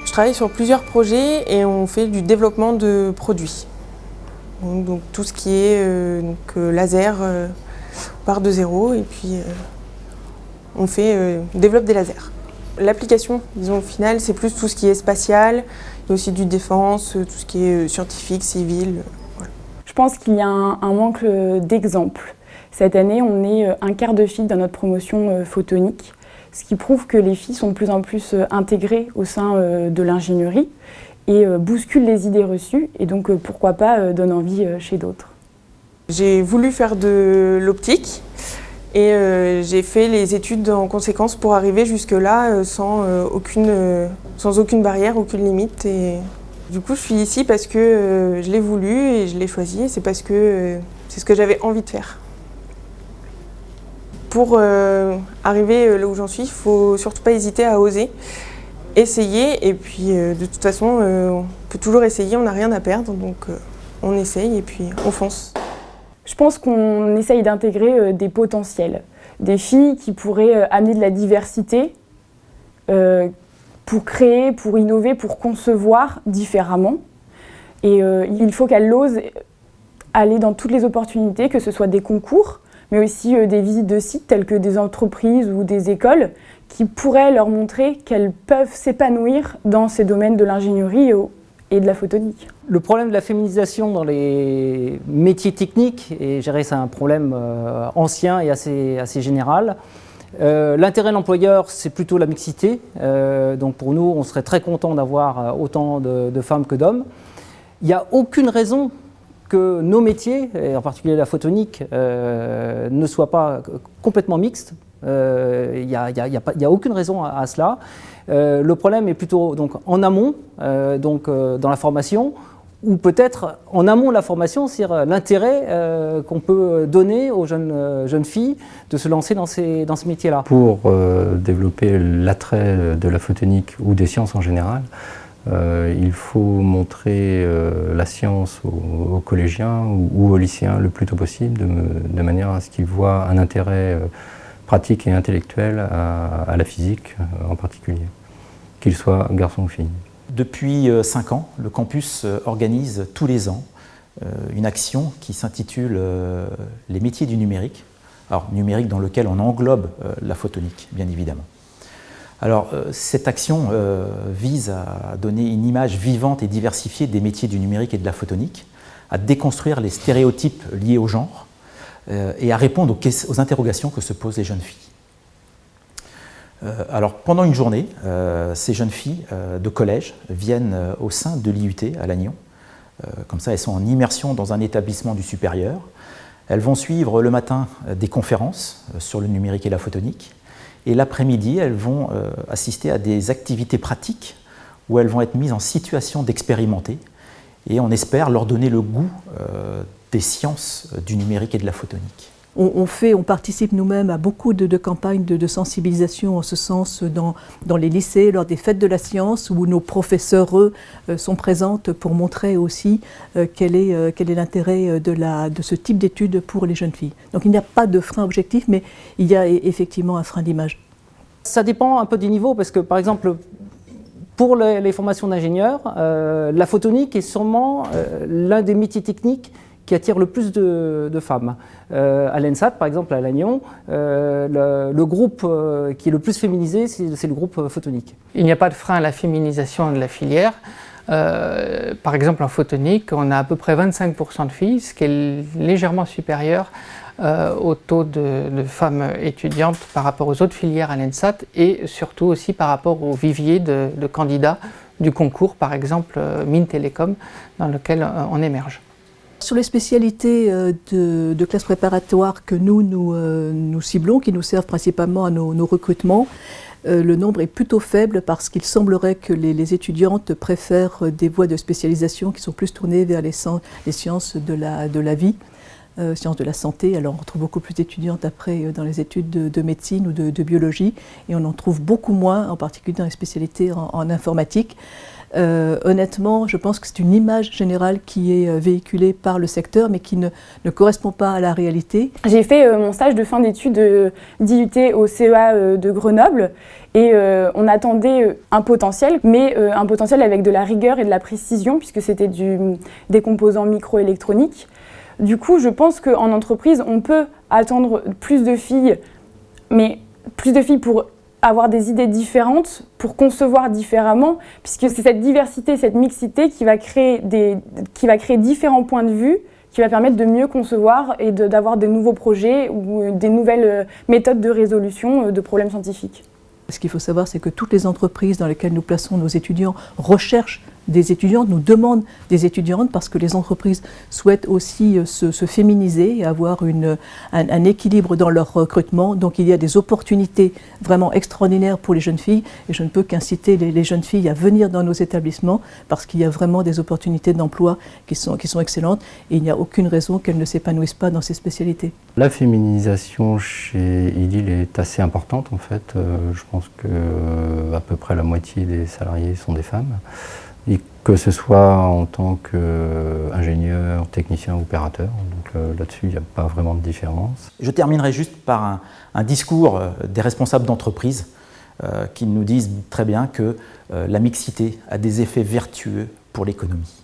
Je travaille sur plusieurs projets et on fait du développement de produits. Donc tout ce qui est laser, on part de zéro et puis on développe des lasers. L'application, disons au final, c'est plus tout ce qui est spatial, il y a aussi du défense, tout ce qui est scientifique, civil. Voilà. Je pense qu'il y a un manque d'exemples. Cette année, on est un quart de filles dans notre promotion photonique, ce qui prouve que les filles sont de plus en plus intégrées au sein de l'ingénierie et bousculent les idées reçues et donc pourquoi pas donnent envie chez d'autres. J'ai voulu faire de l'optique et j'ai fait les études en conséquence pour arriver jusque-là sans aucune barrière, aucune limite. Et du coup, je suis ici parce que je l'ai voulu et je l'ai choisi. C'est parce que c'est ce que j'avais envie de faire. Pour arriver là où j'en suis, il ne faut surtout pas hésiter à oser, essayer. Et puis de toute façon, on peut toujours essayer, on n'a rien à perdre. Donc on essaye et puis on fonce. Je pense qu'on essaye d'intégrer des potentiels, des filles qui pourraient amener de la diversité pour créer, pour innover, pour concevoir différemment. Et il faut qu'elles osent aller dans toutes les opportunités, que ce soit des concours, mais aussi des visites de sites tels que des entreprises ou des écoles qui pourraient leur montrer qu'elles peuvent s'épanouir dans ces domaines de l'ingénierie et de la photonique. Le problème de la féminisation dans les métiers techniques, et je dirais c'est un problème ancien et assez général. L'intérêt de l'employeur, c'est plutôt la mixité. Donc pour nous, on serait très content d'avoir autant de femmes que d'hommes. Il n'y a aucune raison que nos métiers, et en particulier la photonique, ne soient pas complètement mixtes. Il n'y a aucune raison à cela. Le problème est plutôt donc, en amont, dans la formation, ou peut-être en amont de la formation, c'est-à-dire l'intérêt qu'on peut donner aux jeunes filles de se lancer dans ces métiers-là. Pour développer l'attrait de la photonique ou des sciences en général, il faut montrer la science aux collégiens ou aux lycéens le plus tôt possible, de manière à ce qu'ils voient un intérêt pratique et intellectuel à la physique en particulier, qu'ils soient garçons ou filles. Depuis 5 ans, le campus organise tous les ans une action qui s'intitule « Les métiers du numérique ». Alors, numérique dans lequel on englobe la photonique, bien évidemment. Alors, cette action vise à donner une image vivante et diversifiée des métiers du numérique et de la photonique, à déconstruire les stéréotypes liés au genre et à répondre aux interrogations que se posent les jeunes filles. Alors, pendant une journée, ces jeunes filles de collège viennent au sein de l'IUT à Lannion. Comme ça, elles sont en immersion dans un établissement du supérieur. Elles vont suivre le matin des conférences sur le numérique et la photonique. Et l'après-midi, elles vont assister à des activités pratiques où elles vont être mises en situation d'expérimenter. Et on espère leur donner le goût des sciences du numérique et de la photonique. On participe nous-mêmes à beaucoup de campagnes de sensibilisation en ce sens dans les lycées, lors des fêtes de la science, où nos professeurs, eux, sont présentes pour montrer aussi quel est l'intérêt de ce type d'études pour les jeunes filles. Donc il n'y a pas de frein objectif, mais il y a effectivement un frein d'image. Ça dépend un peu du niveau, parce que par exemple, pour les formations d'ingénieurs, la photonique est sûrement l'un des métiers techniques qui attire le plus de femmes. À l'ENSAT, par exemple, à Lannion, le groupe qui est le plus féminisé, c'est le groupe photonique. Il n'y a pas de frein à la féminisation de la filière. Par exemple, en photonique, on a à peu près 25% de filles, ce qui est légèrement supérieur au taux de femmes étudiantes par rapport aux autres filières à l'ENSAT et surtout aussi par rapport au vivier de candidats du concours, par exemple Mines Télécom, dans lequel on émerge. Sur les spécialités de classe préparatoire que nous ciblons, qui nous servent principalement à nos recrutements, le nombre est plutôt faible parce qu'il semblerait que les étudiantes préfèrent des voies de spécialisation qui sont plus tournées vers les sciences de la vie, sciences de la santé. Alors on trouve beaucoup plus d'étudiantes après dans les études de médecine ou de biologie et on en trouve beaucoup moins, en particulier dans les spécialités en informatique. Honnêtement, je pense que c'est une image générale qui est véhiculée par le secteur, mais qui ne correspond pas à la réalité. J'ai fait mon stage de fin d'études d'IUT au CEA de Grenoble et on attendait un potentiel, mais un potentiel avec de la rigueur et de la précision, puisque c'était des composants microélectroniques. Du coup, je pense qu'en entreprise, on peut attendre plus de filles, mais plus de filles pour avoir des idées différentes, pour concevoir différemment, puisque c'est cette diversité, cette mixité qui va créer différents points de vue, qui va permettre de mieux concevoir et d'avoir de nouveaux projets ou des nouvelles méthodes de résolution de problèmes scientifiques. Ce qu'il faut savoir, c'est que toutes les entreprises dans lesquelles nous plaçons nos étudiants recherchent des étudiantes, nous demandent des étudiantes parce que les entreprises souhaitent aussi se féminiser et avoir un équilibre dans leur recrutement. Donc il y a des opportunités vraiment extraordinaires pour les jeunes filles et je ne peux qu'inciter les jeunes filles à venir dans nos établissements parce qu'il y a vraiment des opportunités d'emploi qui sont excellentes et il n'y a aucune raison qu'elles ne s'épanouissent pas dans ces spécialités. La féminisation chez IDIL est assez importante en fait. Je pense qu'à peu près la moitié des salariés sont des femmes. Et que ce soit en tant qu'ingénieur, technicien ou opérateur. Donc là-dessus, il n'y a pas vraiment de différence. Je terminerai juste par un discours des responsables d'entreprise qui nous disent très bien que la mixité a des effets vertueux pour l'économie.